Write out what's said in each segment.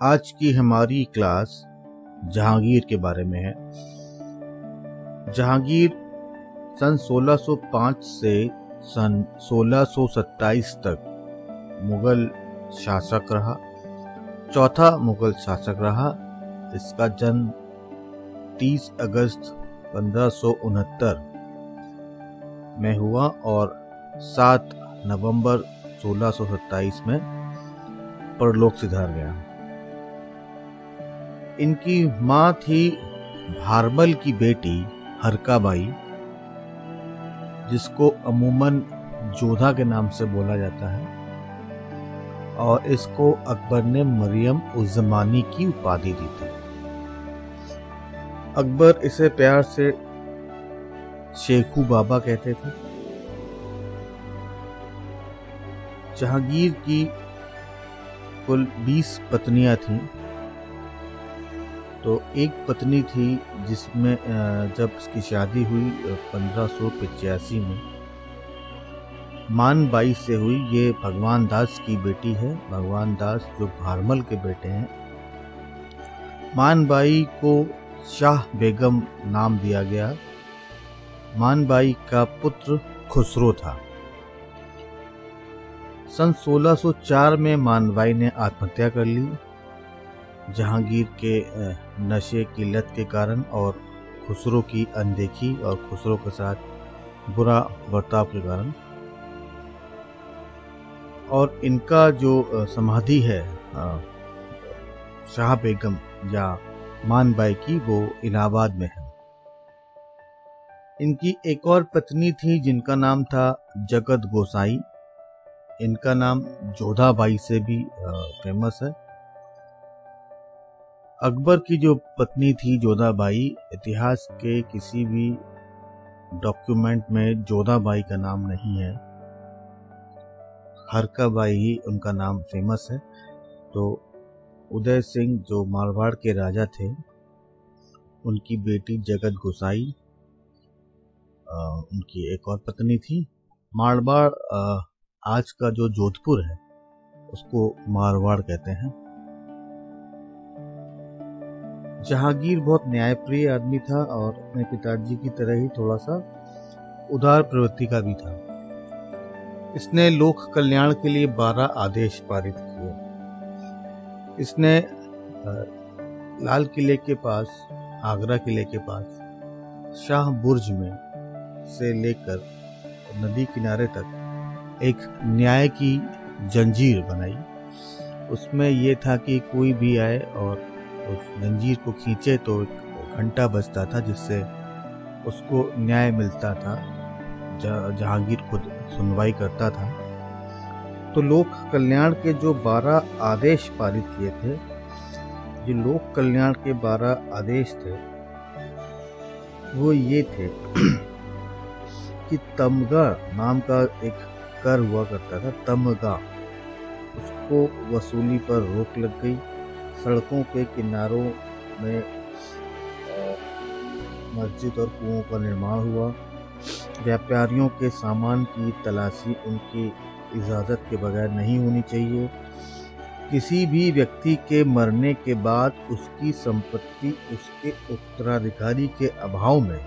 आज की हमारी क्लास जहांगीर के बारे में है। जहांगीर सन 1605 से सन 1627 तक मुगल शासक रहा, चौथा मुगल शासक रहा। इसका जन्म 30 अगस्त 1569 में हुआ और 7 नवंबर 1627 में परलोक सिधार गया। इनकी मां थी भारमल की बेटी हरकाबाई, जिसको अमूमन जोधा के नाम से बोला जाता है, और इसको अकबर ने मरियम उज़ ज़मानी की उपाधि दी थी। अकबर इसे प्यार से शेखू बाबा कहते थे। जहांगीर की कुल 20 पत्नियां थीं। तो एक पत्नी थी जिसमें जब उसकी शादी हुई 1585 में मानबाई से हुई। ये भगवान दास की बेटी है। भगवान दास जो भारमल के बेटे हैं। मानबाई को शाह बेगम नाम दिया गया। मानबाई का पुत्र खुसरो था। सन 1604 में मानबाई ने आत्महत्या कर ली, जहांगीर के नशे की लत के कारण और खुसरो की अनदेखी और खुसरो के साथ बुरा बर्ताव के कारण। और इनका जो समाधि है शाह बेगम या मानबाई की, वो इलाहाबाद में है। इनकी एक और पत्नी थी जिनका नाम था जगत गोसाई। इनका नाम जोधाबाई से भी फेमस है। अकबर की जो पत्नी थी जोधाबाई, इतिहास के किसी भी डॉक्यूमेंट में जोधाबाई का नाम नहीं है। हरकाबाई ही उनका नाम फेमस है। तो उदय सिंह जो मारवाड़ के राजा थे, उनकी बेटी जगत गोसाई उनकी एक और पत्नी थी। मारवाड़ आज का जो जोधपुर है उसको मारवाड़ कहते हैं। जहांगीर बहुत न्यायप्रिय आदमी था और अपने पिताजी की तरह ही थोड़ा सा उदार प्रवृत्ति का भी था। इसने लोक कल्याण के लिए 12 आदेश पारित किए। इसने लाल किले के पास, आगरा किले के पास शाह बुर्ज में से लेकर नदी किनारे तक एक न्याय की जंजीर बनाई। उसमें यह था कि कोई भी आए और उस जंजीर को खींचे तो घंटा बजता था, जिससे उसको न्याय मिलता था। जहांगीर खुद सुनवाई करता था। तो लोक कल्याण के जो 12 आदेश पारित किए थे, जो लोक कल्याण के 12 आदेश थे, वो ये थे कि तमगा नाम का एक कर हुआ करता था। तमगा, उसको वसूली पर रोक लग गई। सड़कों के किनारों में मस्जिद और कुओं का निर्माण हुआ। व्यापारियों के सामान की तलाशी उनकी इजाज़त के बगैर नहीं होनी चाहिए। किसी भी व्यक्ति के मरने के बाद उसकी संपत्ति उसके उत्तराधिकारी के अभाव में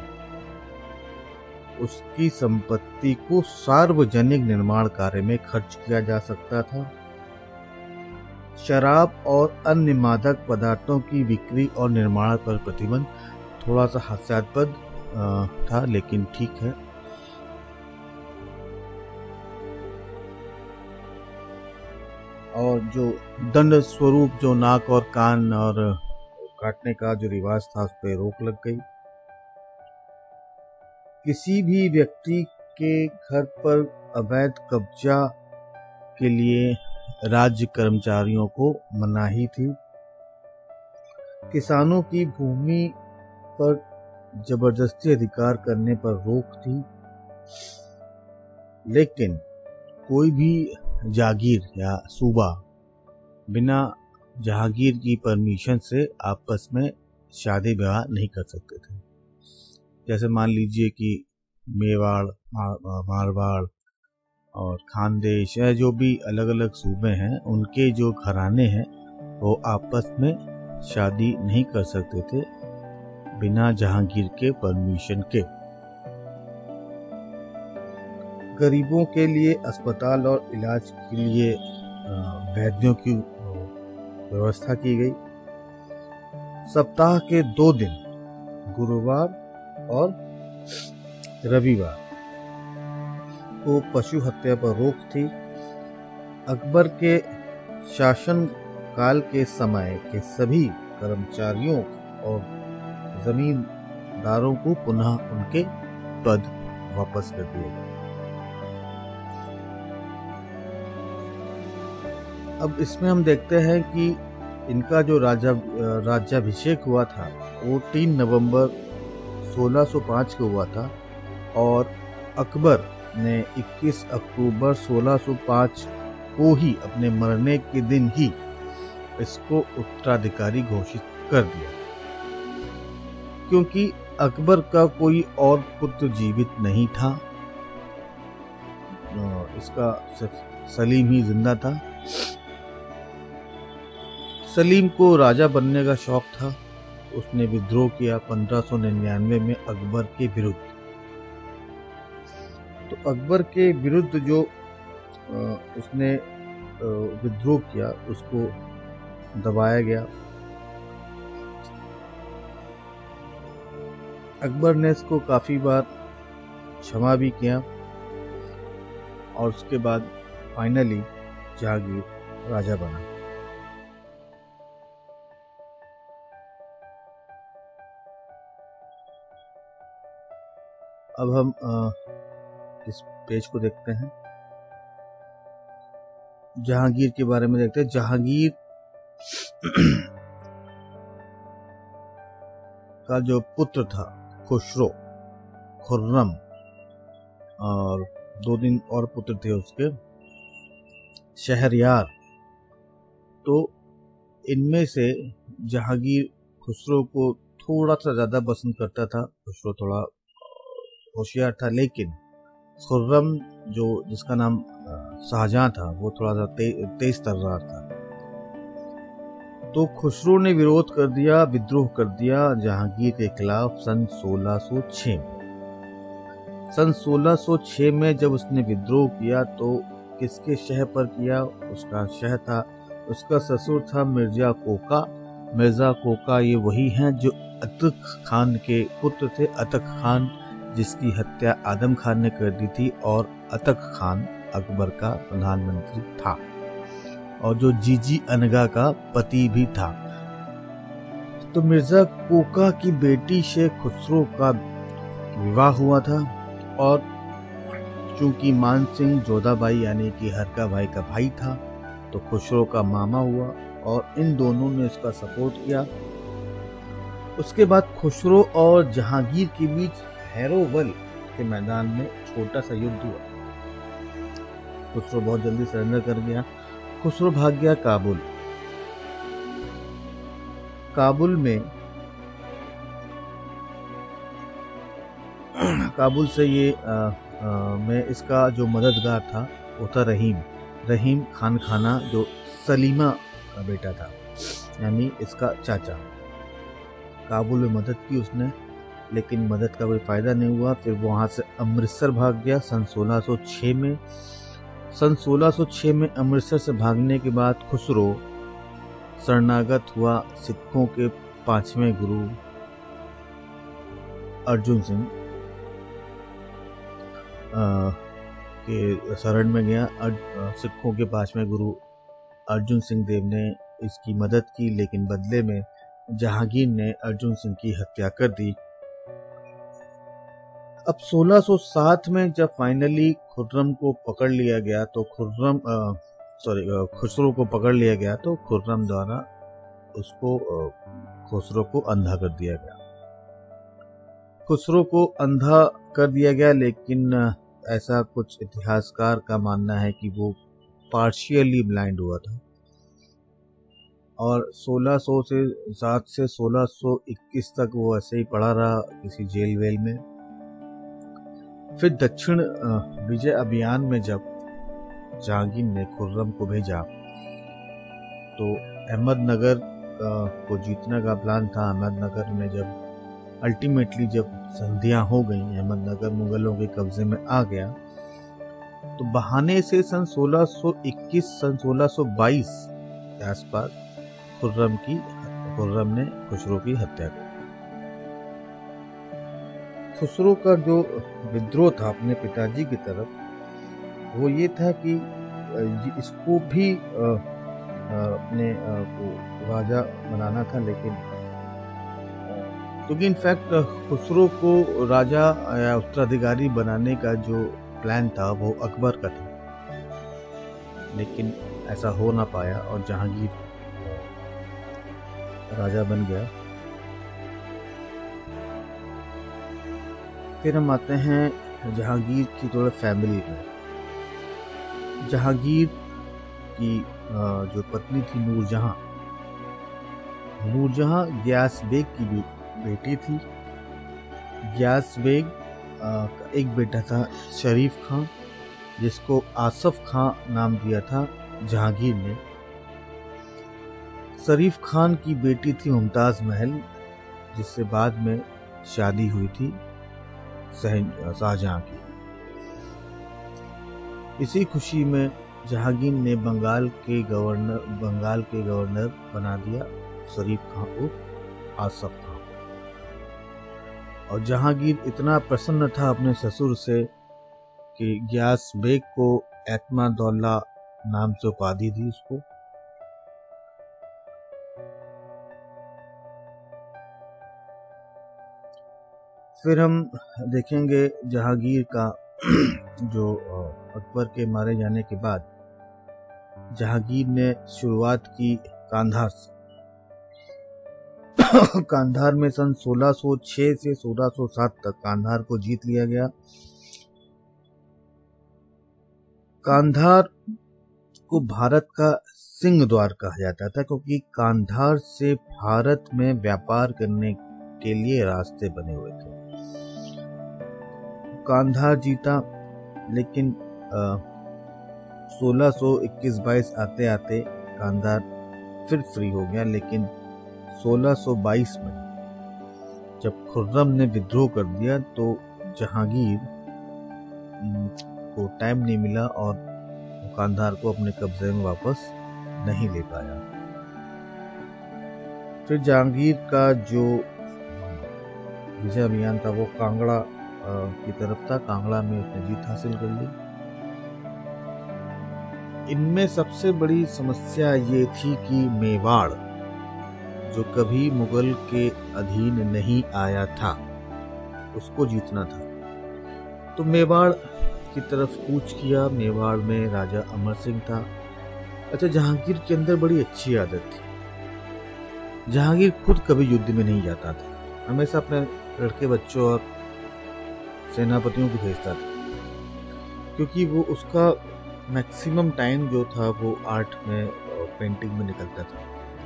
उसकी संपत्ति को सार्वजनिक निर्माण कार्य में खर्च किया जा सकता था। शराब और अन्य मादक पदार्थों की बिक्री और निर्माण पर प्रतिबंध। थोड़ा सा हास्यास्पद था, लेकिन ठीक है। और जो दंड स्वरूप जो नाक और कान और काटने का जो रिवाज था, उस पर रोक लग गई। किसी भी व्यक्ति के घर पर अवैध कब्जा के लिए राज्य कर्मचारियों को मनाही थी। किसानों की भूमि पर जबरदस्ती अधिकार करने पर रोक थी। लेकिन कोई भी जागीर या सूबा बिना जहांगीर की परमिशन से आपस में शादी विवाह नहीं कर सकते थे। जैसे मान लीजिए कि मेवाड़, मारवाड़ और खानदेश या जो भी अलग अलग सूबे हैं, उनके जो घराने हैं वो आपस में शादी नहीं कर सकते थे बिना जहांगीर के परमिशन के। गरीबों के लिए अस्पताल और इलाज के लिए वैद्यों की व्यवस्था की गई। सप्ताह के 2 दिन, गुरुवार और रविवार को पशु हत्या पर रोक थी। अकबर के शासन काल के समय के सभी कर्मचारियों और जमींदारों को पुनः उनके पद वापस कर दिए गए। अब इसमें हम देखते हैं कि इनका जो राज्याभिषेक हुआ था वो 3 नवंबर 1605 को हुआ था और अकबर ने 21 अक्टूबर 1605 को ही अपने मरने के दिन ही इसको उत्तराधिकारी घोषित कर दिया, क्योंकि अकबर का कोई और पुत्र जीवित नहीं था। इसका सिर्फ सलीम ही जिंदा था। सलीम को राजा बनने का शौक था। उसने विद्रोह किया 1599 में अकबर के विरुद्ध। तो अकबर के विरुद्ध जो उसने विद्रोह किया उसको दबाया गया। अकबर ने इसको काफी बार क्षमा भी किया और उसके बाद फाइनली जहांगीर राजा बना। अब हम इस पेज को देखते हैं, जहांगीर के बारे में देखते हैं। जहांगीर का जो पुत्र था खुसरो, खुर्रम और 2 दिन और पुत्र थे उसके, शहरयार। तो इनमें से जहांगीर खुसरो को थोड़ा सा ज्यादा पसंद करता था। खुसरो थोड़ा होशियार था, लेकिन खुर्रम जो जिसका नाम शाहजहां था वो थोड़ा सा तेज तर्रार था। तो खुसरो ने विरोध कर दिया, विद्रोह कर दिया जहांगीर के खिलाफ सन 1606 में। सन 1606 में जब उसने विद्रोह किया तो किसके शह पर किया? उसका शह था, उसका ससुर था मिर्जा कोका। मिर्जा कोका ये वही हैं जो अतक खान के पुत्र थे। अतक खान जिसकी हत्या आदम खान ने कर दी थी और अतक खान अकबर का प्रधानमंत्री था और जो जीजी अनगा का पति भी था। तो मिर्जा कोका की बेटी से खुसरो का विवाह हुआ था और चूंकि मान सिंह जोधाबाई यानी कि हरका भाई का भाई था तो खुसरो का मामा हुआ और इन दोनों ने इसका सपोर्ट किया। उसके बाद खुसरो और जहांगीर के बीच हैरोवल के मैदान में छोटा सा युद्ध हुआ। खुसरो बहुत जल्दी सरेंडर कर गया। खुसरो भाग गया काबुल। काबुल से ये में इसका जो मददगार था वो था रहीम खान खाना, जो सलीमा का बेटा था, यानी इसका चाचा। काबुल में मदद की उसने, लेकिन मदद का कोई फायदा नहीं हुआ। फिर वो वहां से अमृतसर भाग गया सन 1606 में। सन 1606 में अमृतसर से भागने के बाद खुसरो शरणागत हुआ सिखों के 5वें गुरु अर्जुन सिंह के शरण में गया। सिखों के 5वें गुरु अर्जुन सिंह देव ने इसकी मदद की, लेकिन बदले में जहांगीर ने अर्जुन सिंह की हत्या कर दी। अब 1607 में जब फाइनली खुर्रम को पकड़ लिया गया तो खुसरो को पकड़ लिया गया तो खुर्रम द्वारा खुसरो को अंधा कर दिया गया। खुसरो को अंधा कर दिया गया, लेकिन ऐसा कुछ इतिहासकार का मानना है कि वो पार्शियली ब्लाइंड हुआ था और 1607 से 1621 तक वो ऐसे ही पड़ा रहा किसी जेल वेल में। फिर दक्षिण विजय अभियान में जब जहांगीर ने खुर्रम को भेजा तो अहमदनगर को जीतने का प्लान था। अहमदनगर में जब अल्टीमेटली जब संधियां हो गई, अहमदनगर मुगलों के कब्जे में आ गया, तो बहाने से सन 1621 सन 1622 के आसपास खुर्रम ने खुसरो की हत्या कर दी। खुसरो का जो विद्रोह था अपने पिताजी की तरफ, वो ये था कि इसको भी अपने को राजा बनाना था, लेकिन क्योंकि इनफैक्ट खुसरो को राजा या उत्तराधिकारी बनाने का जो प्लान था वो अकबर का था, लेकिन ऐसा हो ना पाया और जहांगीर राजा बन गया। फिर हम आते हैं जहांगीर की थोड़ा फैमिली में। जहांगीर की जो पत्नी थी नूरजहां गियास बेग की बेटी थी। गियास बेग का एक बेटा था शरीफ खां, जिसको आसफ खां नाम दिया था जहांगीर ने। शरीफ खान की बेटी थी मुमताज महल, जिससे बाद में शादी हुई थी शाहजहां की। इसी खुशी में जहांगीर ने बंगाल के गवर्नर बना दिया शरीफ खां उर्फ आसफ खां। और जहांगीर इतना प्रसन्न था अपने ससुर से कि गियास बेग को एतमादुल्लाह नाम से उपाधि दी उसको। फिर हम देखेंगे जहांगीर का जो अकबर के मारे जाने के बाद जहांगीर ने शुरुआत की कांधार से। कांधार में सन 1606 से 1607 तक कांधार को जीत लिया गया। कांधार को भारत का सिंह द्वार कहा जाता था, क्योंकि कांधार से भारत में व्यापार करने के लिए रास्ते बने हुए थे। कांधार जीता, लेकिन 1621-22 आते आते कांधार फिर फ्री हो गया। लेकिन 1622 में जब खुर्रम ने विद्रोह कर दिया तो जहांगीर को टाइम नहीं मिला और कांधार को अपने कब्जे में वापस नहीं ले पाया। फिर जहांगीर का जो विजय अभियान था वो कांगड़ा की तरफ था। कांगड़ा में उसने जीत हासिल कर ली। इनमें सबसे बड़ी समस्या ये थी कि मेवाड़, जो कभी मुगल के अधीन नहीं आया था, उसको जीतना था। तो मेवाड़ की तरफ कूच किया। मेवाड़ में राजा अमर सिंह था। अच्छा, जहांगीर के अंदर बड़ी अच्छी आदत थी। जहांगीर खुद कभी युद्ध में नहीं जाता था, हमेशा अपने लड़के बच्चों और सेनापतियों को भेजता था, क्योंकि वो उसका मैक्सिमम टाइम जो था वो आर्ट में और पेंटिंग में निकलता था।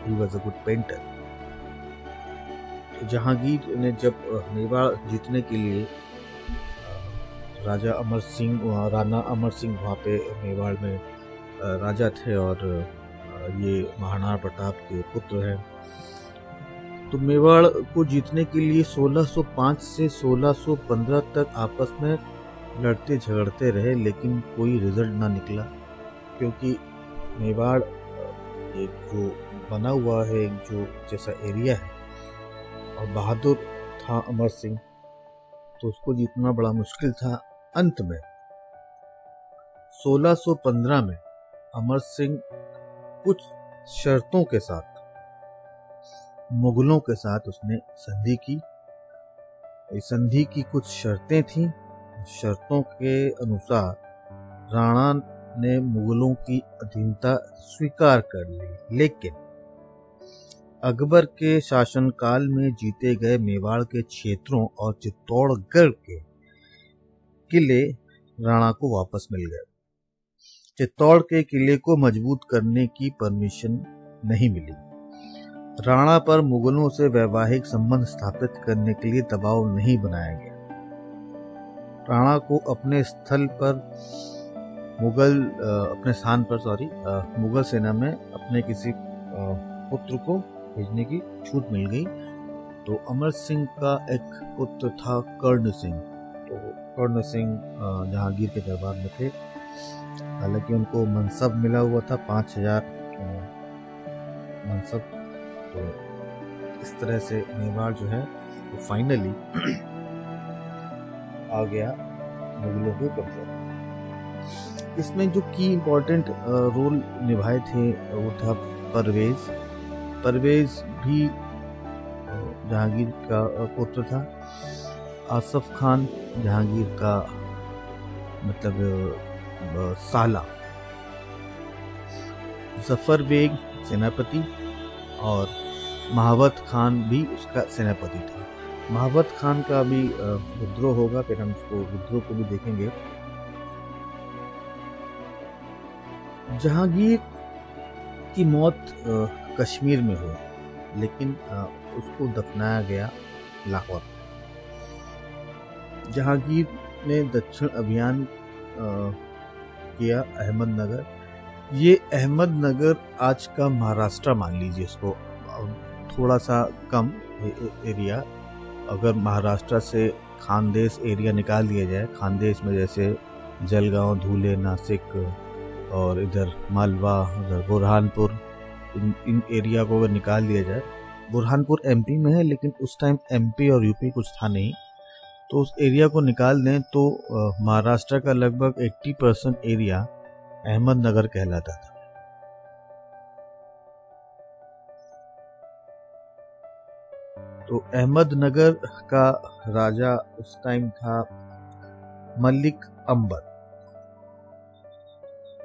He was a good painter. Jahangir ने जब मेवाड़ जीतने के लिए राणा अमर सिंह वहाँ पे मेवाड़ में राजा थे और ये महाराणा प्रताप के पुत्र हैं, तो मेवाड़ को जीतने के लिए 1605 से 1615 तक आपस में लड़ते झगड़ते रहे, लेकिन कोई रिजल्ट ना निकला, क्योंकि मेवाड़ एक जो बना हुआ है, एक जो जैसा एरिया है, और बहादुर था अमर सिंह, तो उसको जीतना बड़ा मुश्किल था। अंत में 1615 में अमर सिंह कुछ शर्तों के साथ मुगलों के साथ उसने संधि की। इस संधि की कुछ शर्तें थीं। शर्तों के अनुसार राणा ने मुगलों की अधीनता स्वीकार कर ली, लेकिन अकबर के शासनकाल में जीते गए मेवाड़ के क्षेत्रों और चित्तौड़गढ़ के किले राणा को वापस मिल गए। चित्तौड़ के किले को मजबूत करने की परमिशन नहीं मिली। राणा पर मुगलों से वैवाहिक संबंध स्थापित करने के लिए दबाव नहीं बनाया गया। राणा को अपने स्थान पर मुगल सेना में अपने किसी पुत्र को भेजने की छूट मिल गई। तो अमर सिंह का एक पुत्र था कर्ण सिंह। तो कर्ण सिंह जहांगीर के दरबार में थे। हालांकि उनको मनसब मिला हुआ था 5000 मनसब। तो इस तरह से मेवाड़ जो है वो फाइनली आ गया मुगलों के कब्जे। इसमें जो की इम्पोर्टेंट रोल निभाए थे वो था परवेज। परवेज भी जहांगीर का पुत्र था। आसफ खान जहांगीर का मतलब साला। जफर बेग सेनापति और महावत खान भी उसका सेनापति था। महावत खान का भी विद्रोह होगा, फिर हम उसको विद्रोह को भी देखेंगे। जहांगीर की मौत कश्मीर में हुई, लेकिन उसको दफनाया गया लाहौर। जहांगीर ने दक्षिण अभियान किया अहमदनगर। ये अहमदनगर आज का महाराष्ट्र मान लीजिए इसको, थोड़ा सा कम एरिया। अगर महाराष्ट्र से खानदेश एरिया निकाल दिया जाए, खानदेश में जैसे जलगांव, धुले, नासिक और इधर मालवा, उधर बुरहानपुर, इन एरिया को अगर निकाल दिया जाए। बुरहानपुर एमपी में है, लेकिन उस टाइम एमपी और यूपी कुछ था नहीं। तो उस एरिया को निकाल दें तो महाराष्ट्र का लगभग 80% एरिया अहमदनगर कहलाता था। तो अहमदनगर का राजा उस टाइम था मलिक अंबर।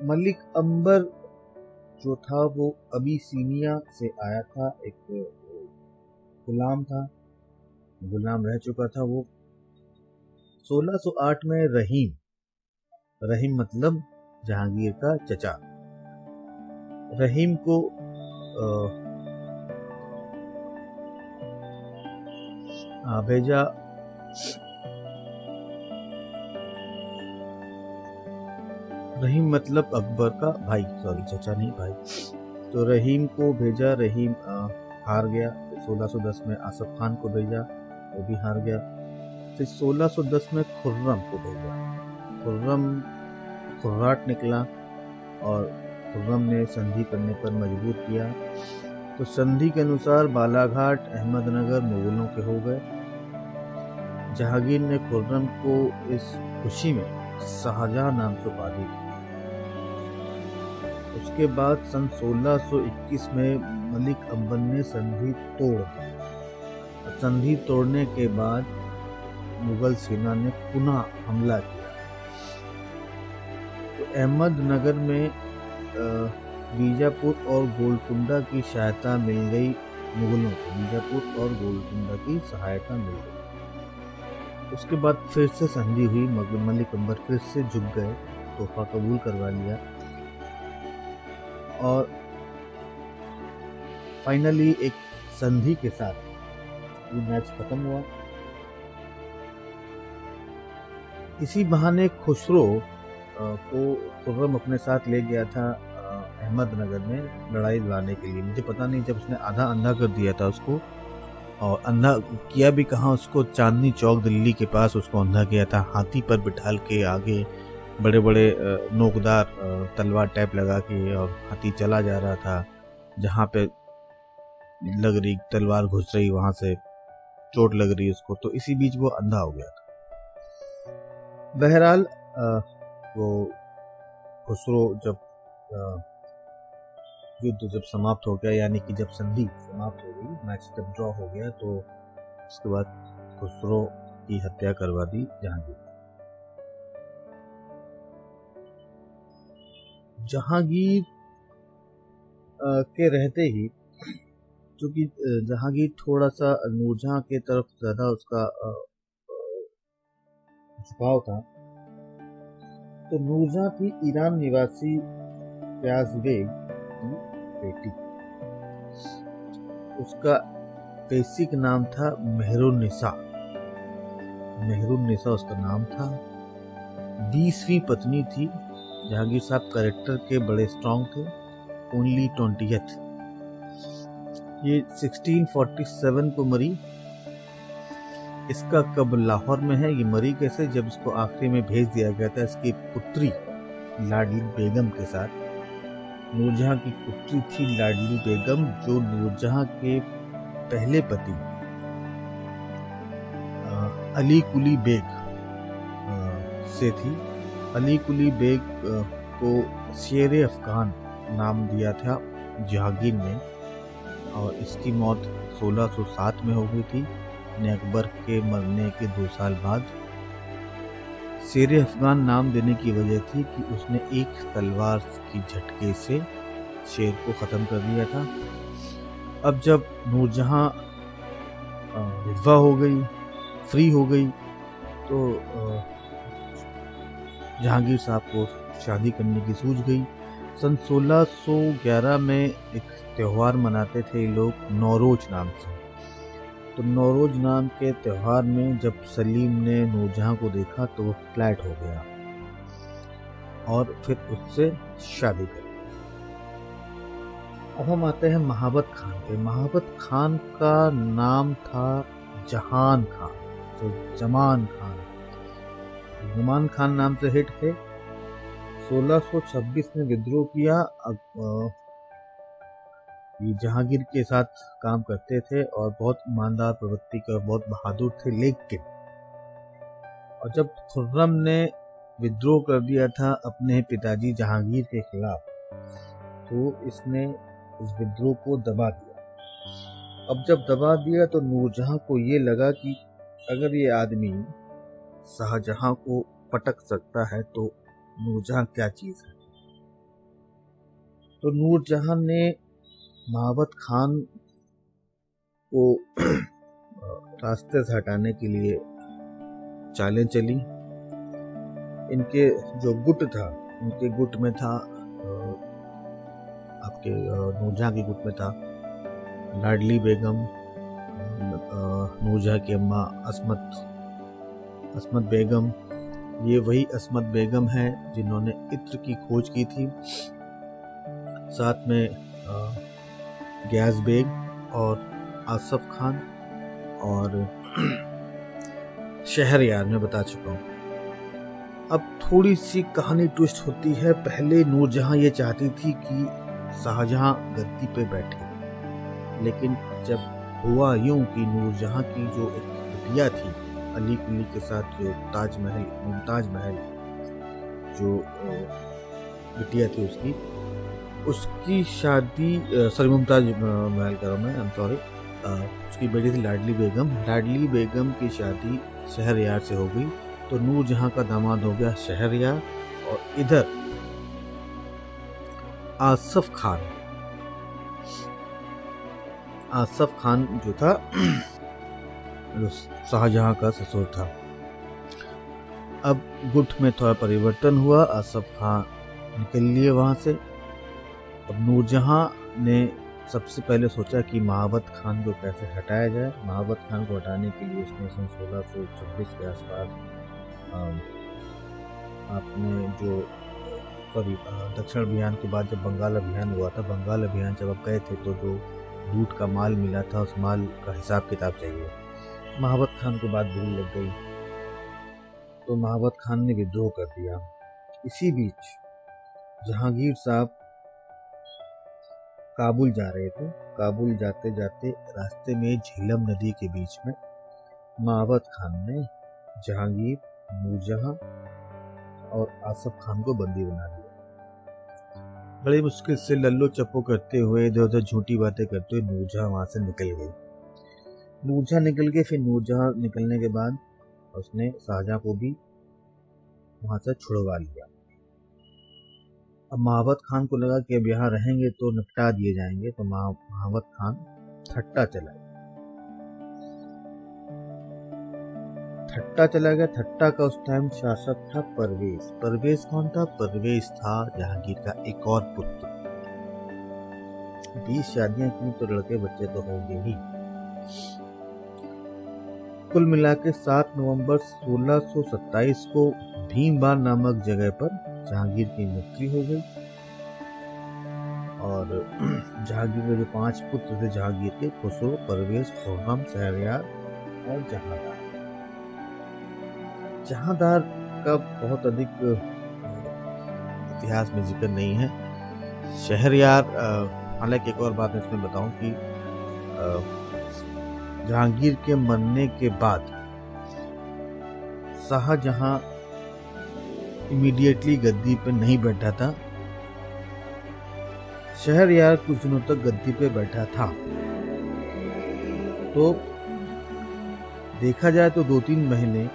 मलिक अंबर जो था वो अबिसीनिया से आया था, एक गुलाम था, गुलाम रह चुका था वो। 1608 में रहीम मतलब जहांगीर का चचा, रहीम को भेजा। रहीम मतलब अकबर का भाई, सॉरी चचा नहीं भाई। तो रहीम को भेजा, रहीम हार गया। 1610 में आसफ खान को भेजा, वो भी हार गया। फिर 1610 में खुर्रम को भेजा। खुर्रम खुर्राट निकला और खुर्रम ने संधि करने पर मजबूर किया। तो संधि के अनुसार बालाघाट, अहमदनगर मुगलों के हो गए। जहांगीर ने खुर्रम को इस खुशी में शाहजहां नाम से उपाधि दी। उसके बाद सन 1621 में मलिक अंबर ने संधि तोड़ दी। संधि तोड़ने के बाद मुगल सेना ने पुनः हमला किया। तो अहमदनगर में बीजापुर और गोलकुंडा की सहायता मिल गई मुगलों को। बीजापुर और गोलकुंडा की सहायता मिल गई। उसके बाद फिर से संधि हुई। मलिक अंबर फिर से झुक गए, तोहफा कबूल करवा लिया और फाइनली एक संधि के साथ ये मैच खत्म हुआ। इसी बहाने खुसरो को खुर्रम अपने साथ ले गया था अहमदनगर में लड़ाई लड़ाने के लिए। मुझे पता नहीं, जब उसने आधा अंधा कर दिया था उसको, और अंधा किया भी कहाँ, उसको चांदनी चौक दिल्ली के पास उसको अंधा किया था। हाथी पर बिठाल के आगे बड़े बड़े नोकदार तलवार टाइप लगा के, और हाथी चला जा रहा था। जहाँ पे लग रही तलवार घुस रही, वहां से चोट लग रही उसको, तो इसी बीच वो अंधा हो गया था। बहरहाल वो खुसरो जब युद्ध जब समाप्त हो गया, यानी कि जब संधि समाप्त हो गई, मैच जब ड्रॉ हो गया, तो उसके बाद खुसरो की हत्या करवा दी जहांगीर। जहांगीर के रहते ही, क्योंकि जहांगीर थोड़ा सा नूरजहां के तरफ ज्यादा उसका झुकाव था, तो नूरजहां थी ईरान निवासी प्याज बेग की बेटी। उसका बेसिक नाम था मेहरुन्निसा। मेहरुन्निसा उसका नाम था। 20वीं पत्नी थी। जहांगीर साहब कैरेक्टर के बड़े स्ट्रांग थे। ओनली 20th ये 1647 को मरी। इसका कब लाहौर में है, ये मरी कैसे, जब इसको आखिरी में भेज दिया गया था इसकी पुत्री लाडली बेगम के साथ। नूरजहां की पुत्री थी लाडली बेगम, जो नूरजहां के पहले पति अली कुली बेग से थी। अली कुली बेग को शेर अफगान नाम दिया था जहांगीर ने, और इसकी मौत 1607 में हो गई थी। अकबर के मरने के 2 साल बाद। शेर अफगान नाम देने की वजह थी कि उसने एक तलवार की झटके से शेर को खत्म कर दिया था। अब जब नूरजहां विधवा हो गई, फ्री हो गई, तो जहांगीर साहब को शादी करने की सूझ गई। सन 1611 में एक त्योहार मनाते थे लोग नौरोज नाम से। तो नौरोज नाम के त्योहार में जब सलीम ने नूरजहां को देखा तो वो फ्लैट हो गया और फिर उससे शादी कर ली। अब हम आते हैं महाबत खान पे। महाबत खान का नाम था जहान खान, जो जमान खान, नुमान खान नाम से हिट थे। 1626 में विद्रोह किया। अब ये जहांगीर के साथ काम करते थे और बहुत ईमानदार प्रवृत्ति के और बहुत बहादुर थे। लेकिन और जब खुर्रम ने विद्रोह कर दिया था अपने पिताजी जहांगीर के खिलाफ, तो इसने उस विद्रोह को दबा दिया। अब जब दबा दिया तो नूरजहां को ये लगा कि अगर ये आदमी शाहजहां को पटक सकता है तो नूरजहां क्या चीज है। तो नूरजहां ने महाबत खान को रास्ते से हटाने के लिए चालें चली। इनके जो गुट था, उनके गुट में था आपके नूरजहां के गुट में था लाडली बेगम, नूरजहां की अम्मा अस्मत बेगम। ये वही अस्मत बेगम है जिन्होंने इत्र की खोज की थी। साथ में गयास बेग और आसफ खान और शहरयार में बता चुका हूँ। अब थोड़ी सी कहानी ट्विस्ट होती है। पहले नूरजहां ये चाहती थी कि शाहजहां गद्दी पे बैठे, लेकिन जब हुआ यूं कि नूरजहां की जो एक बिटिया थी अली कुली के साथ, जो मुमताज महल जो बिटिया थी उसकी शादी, मुमताज महल कर रहा हूं मैं, आई एम सॉरी, उसकी बेटी थी लाडली बेगम। लाडली बेगम की शादी शहरयार से हो गई, तो नूरजहां का दामाद हो गया शहरयार। और इधर आसफ खान जो था जो शाहजहां का ससुर था। अब गुट में थोड़ा परिवर्तन हुआ, आसफ खान निकल लिए वहां से। अब नूरजहां ने सबसे पहले सोचा कि महाबत खान को कैसे हटाया जाए। महाबत खान को हटाने के लिए उसने सन 1626 के आसपास आपने जो दक्षिण अभियान के बाद जब बंगाल अभियान हुआ था, बंगाल अभियान जब आप गए थे तो जो लूट का माल मिला था उस माल का हिसाब किताब चाहिए। महाबत खान को बात बुरी लग गई, तो महाबत खान ने विद्रोह कर दिया। इसी बीच जहांगीर साहब काबुल जा रहे थे। काबुल जाते जाते रास्ते में झेलम नदी के बीच में महाबत खान ने जहांगीर, नूरजहां और आसफ खान को बंदी बना लिया। बड़ी मुश्किल से लल्लो चप्पो करते हुए, इधर उधर झूठी बातें करते हुए नूरजहां वहां से निकल गई। नूरजहां निकल गए। फिर नूरजहां निकलने के बाद उसने शाहजहां को भी वहां से छुड़वा लिया। अब महाबत खान को लगा कि अब यहाँ रहेंगे तो निपटा दिए जाएंगे, तो महाबत खान ठट्टा चला गया। ठट्टा का उस टाइम शासक था परवेज। परवेज कौन था? परवेज था जहांगीर का एक और पुत्र। 20 शादियां की तो लड़के बच्चे तो होंगे ही। कुल मिला के 7 नवंबर 1627 को भीमबार नामक जगह पर जहांगीर की मृत्यु हो गई। और जहांगीर के जो 5 पुत्र थे जहांगीर के, खुसरो, परवेज, खुर्रम, शहरयार और जहांदार। जहांदार का बहुत अधिक इतिहास में जिक्र नहीं है। शहरयार, हालांकि एक और बात मैं इसमें बताऊं कि जहांगीर के मरने के बाद शाहजहां इमीडिएटली गद्दी पे नहीं बैठा था। शहरयार कुछ दिनों तक गद्दी पे बैठा था। तो देखा जाए तो 2-3 महीने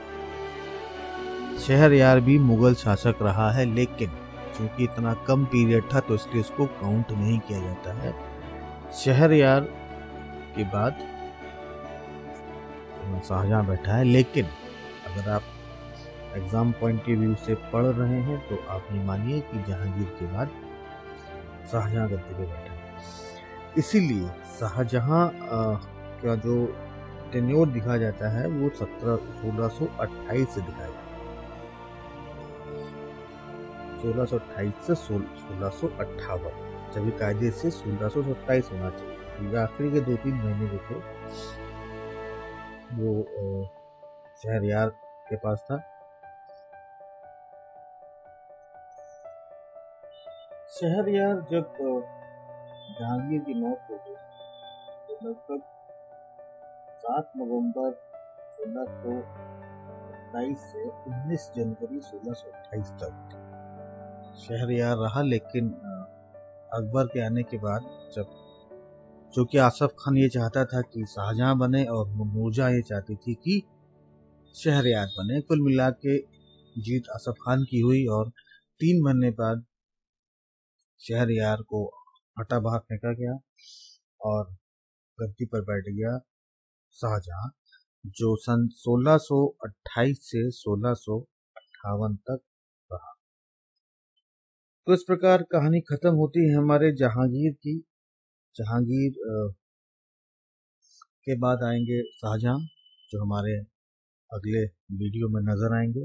शहरयार भी मुगल शासक रहा है, लेकिन क्योंकि इतना कम पीरियड था तो इसलिए इसको काउंट नहीं किया जाता है। शहरयार के बाद शाहजहां बैठा है, लेकिन अगर आप एग्जाम पॉइंट ऑफ व्यू से पढ़ रहे हैं तो आप ये मानिए कि जहांगीर के बाद शाहजहां गद्दी पे बैठा है। इसीलिए शाहजहां का जो टेन्योर दिखा जाता है वो 1628 से दिखाया जाता है। 1628 से 1658, जब कायदे से 1627 होना चाहिए। आखिरी के 2-3 महीने जो थे वो शहरयार के पास था। शहरयार जब जहांगीर की मौत हो गई तो लगभग 7 नवंबर 1627 से 19 जनवरी 1628 तक शहरयार रहा। लेकिन अकबर के आने के बाद, जब जो कि आसफ खान ये चाहता था कि शाहजहां बने और मुर्जा ये चाहती थी कि शहरयार बने, कुल मिला के जीत आसफ खान की हुई और 3 महीने बाद शहरयार को हटा बाहर फेंका गया और गद्दी पर बैठ गया शाहजहां, जो सन 1628 से 1658 तक रहा। तो इस प्रकार कहानी खत्म होती है हमारे जहांगीर की। जहांगीर के बाद आएंगे शाहजहां, जो हमारे अगले वीडियो में नजर आएंगे।